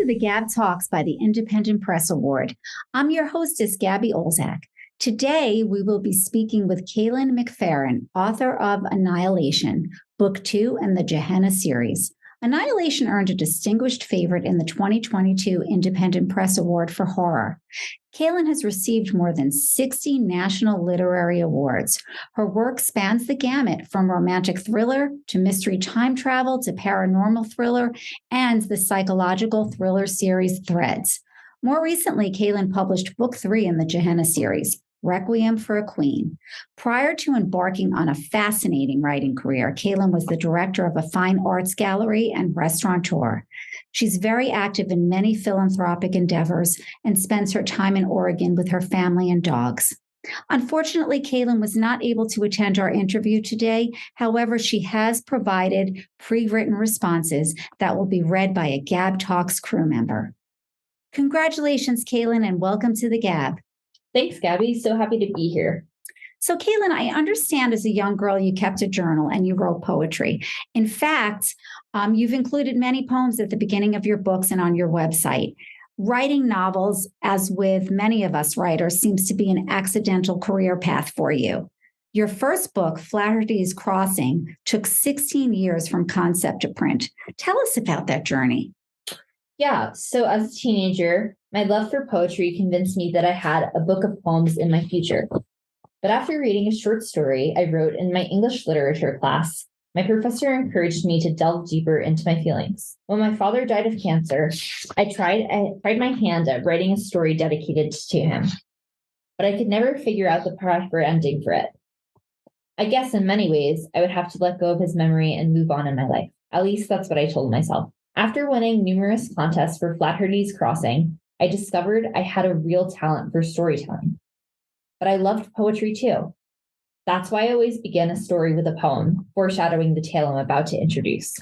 to the GAB Talks by the Independent Press Award. I'm your hostess, Gabby Olzak. Today, we will be speaking with Kaylin McFarren, author of Annihilation, Book 2 in the Johanna Series. Annihilation earned a distinguished favorite in the 2022 Independent Press Award for Horror. Kaylin has received more than 60 national literary awards. Her work spans the gamut from romantic thriller to mystery time travel to paranormal thriller and the psychological thriller series Threads. More recently, Kaylin published Book 3 in the Johanna Series, Requiem for a Queen. Prior to embarking on a fascinating writing career, Kaylin was the director of a fine arts gallery and restaurateur. She's very active in many philanthropic endeavors and spends her time in Oregon with her family and dogs. Unfortunately, Kaylin was not able to attend our interview today. However, she has provided pre-written responses that will be read by a GAB Talks crew member. Congratulations, Kaylin, and welcome to the GAB. Thanks, Gabby. So happy to be here. So, Kaylin, I understand as a young girl you kept a journal and you wrote poetry. In fact, you've included many poems at the beginning of your books and on your website. Writing novels, as with many of us writers, seems to be an accidental career path for you. Your first book, Flaherty's Crossing, took 16 years from concept to print. Tell us about that journey. Yeah, so as a teenager, my love for poetry convinced me that I had a book of poems in my future. But after reading a short story I wrote in my English literature class, my professor encouraged me to delve deeper into my feelings. When my father died of cancer, I tried my hand at writing a story dedicated to him, but I could never figure out the proper ending for it. I guess in many ways, I would have to let go of his memory and move on in my life. At least that's what I told myself. After winning numerous contests for Flaherty's Crossing, I discovered I had a real talent for storytelling. But I loved poetry too. That's why I always begin a story with a poem, foreshadowing the tale I'm about to introduce.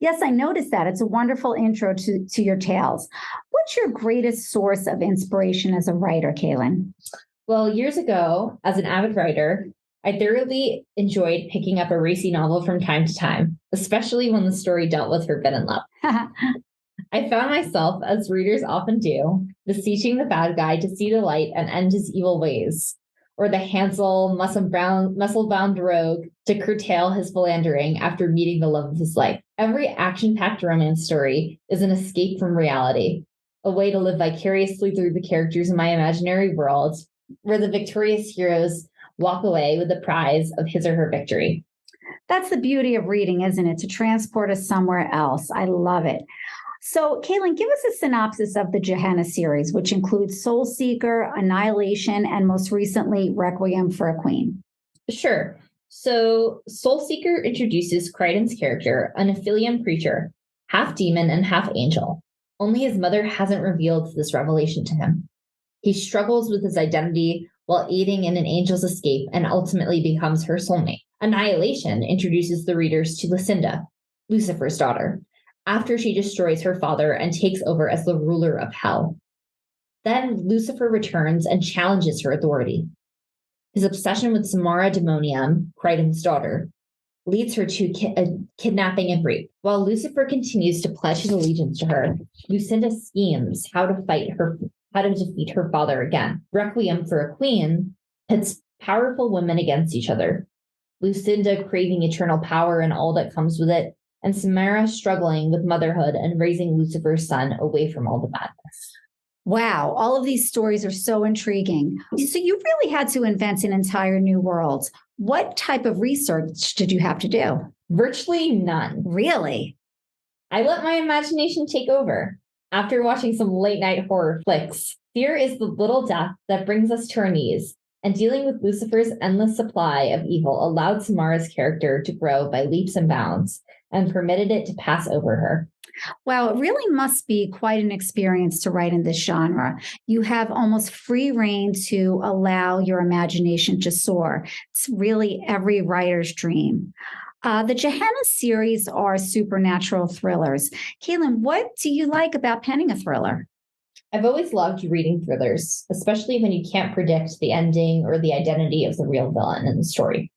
Yes, I noticed that. It's a wonderful intro to your tales. What's your greatest source of inspiration as a writer, Kaylin? Well, years ago, as an avid writer, I thoroughly enjoyed picking up a racy novel from time to time, especially when the story dealt with forbidden love. I found myself, as readers often do, beseeching the bad guy to see the light and end his evil ways, or the handsome, muscle-bound rogue to curtail his philandering after meeting the love of his life. Every action-packed romance story is an escape from reality, a way to live vicariously through the characters in my imaginary world, where the victorious heroes walk away with the prize of his or her victory. That's the beauty of reading, isn't it? To transport us somewhere else. I love it. So, Kaylin, give us a synopsis of the Johanna series, which includes Soul Seeker, Annihilation, and most recently, Requiem for a Queen. Sure. So, Soul Seeker introduces Crichton's character, an Nephilium preacher, half demon and half angel. Only his mother hasn't revealed this revelation to him. He struggles with his identity while aiding in an angel's escape and ultimately becomes her soulmate. Annihilation introduces the readers to Lucinda, Lucifer's daughter, after she destroys her father and takes over as the ruler of hell. Then Lucifer returns and challenges her authority. His obsession with Samara Demonium, Crichton's daughter, leads her to kidnapping and rape. While Lucifer continues to pledge his allegiance to her, Lucinda schemes how to defeat her father again. Requiem for a Queen pits powerful women against each other. Lucinda craving eternal power and all that comes with it, and Samara struggling with motherhood and raising Lucifer's son away from all the madness. Wow, all of these stories are so intriguing. So you really had to invent an entire new world. What type of research did you have to do? Virtually none. Really? I let my imagination take over. After watching some late-night horror flicks, fear is the little death that brings us to our knees, and dealing with Lucifer's endless supply of evil allowed Samara's character to grow by leaps and bounds, and permitted it to pass over her. Wow, it really must be quite an experience to write in this genre. You have almost free reign to allow your imagination to soar. It's really every writer's dream. The Johanna series are supernatural thrillers. Kaylin, what do you like about penning a thriller? I've always loved reading thrillers, especially when you can't predict the ending or the identity of the real villain in the story.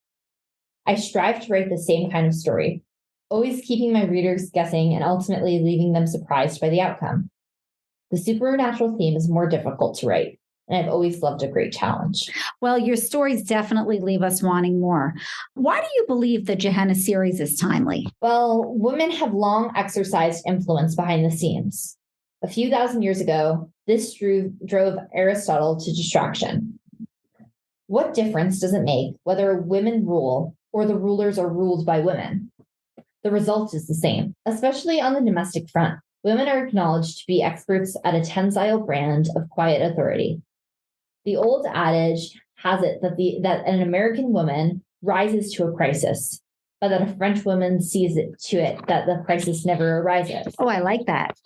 I strive to write the same kind of story, always keeping my readers guessing and ultimately leaving them surprised by the outcome. The supernatural theme is more difficult to write, and I've always loved a great challenge. Well, your stories definitely leave us wanting more. Why do you believe the Johanna series is timely? Well, women have long exercised influence behind the scenes. A few thousand years ago, this drove Aristotle to distraction. What difference does it make whether women rule or the rulers are ruled by women? The result is the same, especially on the domestic front. Women are acknowledged to be experts at a tensile brand of quiet authority. The old adage has it that an American woman rises to a crisis, but that a French woman sees it that the crisis never arises. Oh, I like that.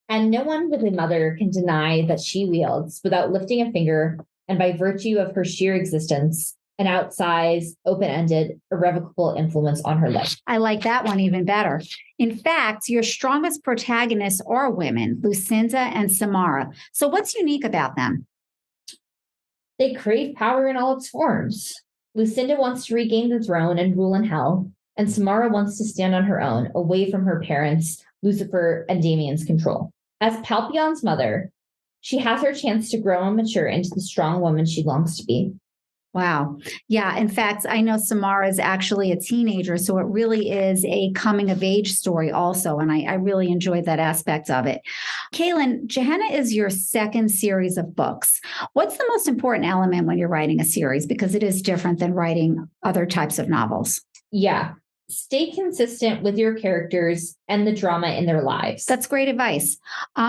And no one with a mother can deny that she wields, without lifting a finger, and by virtue of her sheer existence, an outsized, open-ended, irrevocable influence on her life. I like that one even better. In fact, your strongest protagonists are women, Lucinda and Samara. So what's unique about them? They crave power in all its forms. Lucinda wants to regain the throne and rule in hell, and Samara wants to stand on her own, away from her parents, Lucifer and Damien's control. As Palpion's mother, she has her chance to grow and mature into the strong woman she longs to be. Wow. Yeah. In fact, I know Samara is actually a teenager, so it really is a coming of age story also. And I really enjoyed that aspect of it. Kaylin, Johanna is your second series of books. What's the most important element when you're writing a series? Because it is different than writing other types of novels. Yeah. Stay consistent with your characters and the drama in their lives. That's great advice.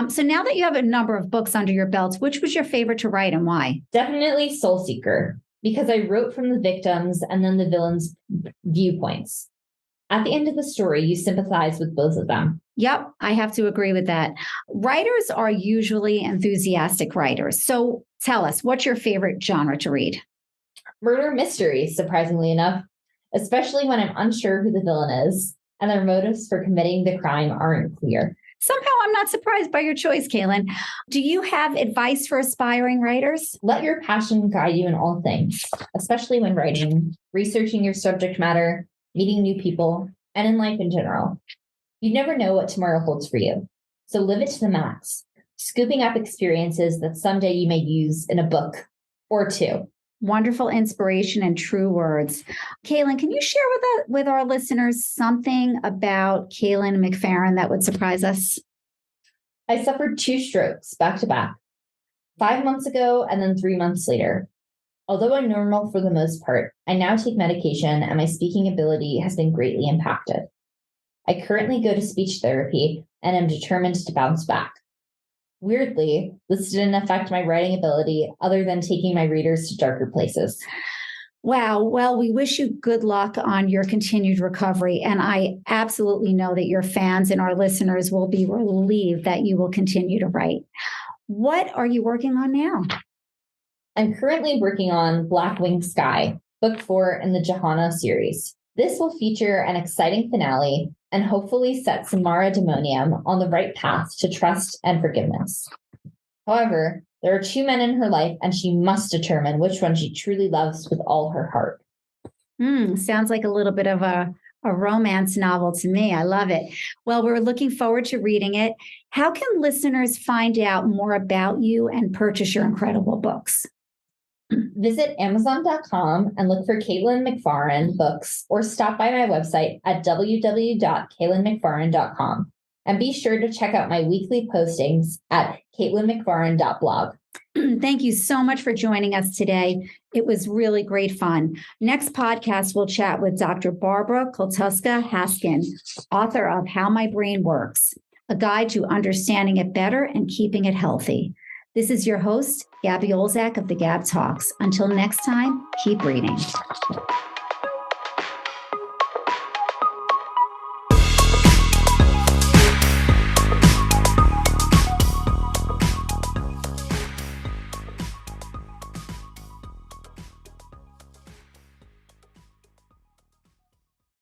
So now that you have a number of books under your belt, which was your favorite to write and why? Definitely Soul Seeker, because I wrote from the victims and then the villains' viewpoints. At the end of the story, you sympathize with both of them. Yep, I have to agree with that. Writers are usually enthusiastic writers. So tell us, what's your favorite genre to read? Murder mysteries, surprisingly enough, especially when I'm unsure who the villain is and their motives for committing the crime aren't clear. Somehow I'm not surprised by your choice, Kaylin. Do you have advice for aspiring writers? Let your passion guide you in all things, especially when writing, researching your subject matter, meeting new people, and in life in general. You never know what tomorrow holds for you, so live it to the max, scooping up experiences that someday you may use in a book or two. Wonderful inspiration and true words. Kaylin, can you share with our listeners something about Kaylin McFarren that would surprise us? I suffered 2 strokes back to back, 5 months ago and then 3 months later. Although I'm normal for the most part, I now take medication and my speaking ability has been greatly impacted. I currently go to speech therapy and am determined to bounce back. Weirdly, this didn't affect my writing ability other than taking my readers to darker places. Wow. Well, we wish you good luck on your continued recovery. And I absolutely know that your fans and our listeners will be relieved that you will continue to write. What are you working on now? I'm currently working on Blackwing Sky, book 4 in the Johanna series. This will feature an exciting finale and hopefully set Samara Demonium on the right path to trust and forgiveness. However, there are 2 men in her life, and she must determine which one she truly loves with all her heart. Sounds like a little bit of a romance novel to me. I love it. Well, we're looking forward to reading it. How can listeners find out more about you and purchase your incredible books? Visit Amazon.com and look for Kaylin McFarren books, or stop by my website at www.kaylinmcfarren.com. And be sure to check out my weekly postings at kaylinmcfarren.blog. Thank you so much for joining us today. It was really great fun. Next podcast, we'll chat with Dr. Barbara Koltuska-Haskin, author of How My Brain Works, a guide to understanding it better and keeping it healthy. This is your host, Gabby Olzak of the GAB Talks. Until next time, keep reading.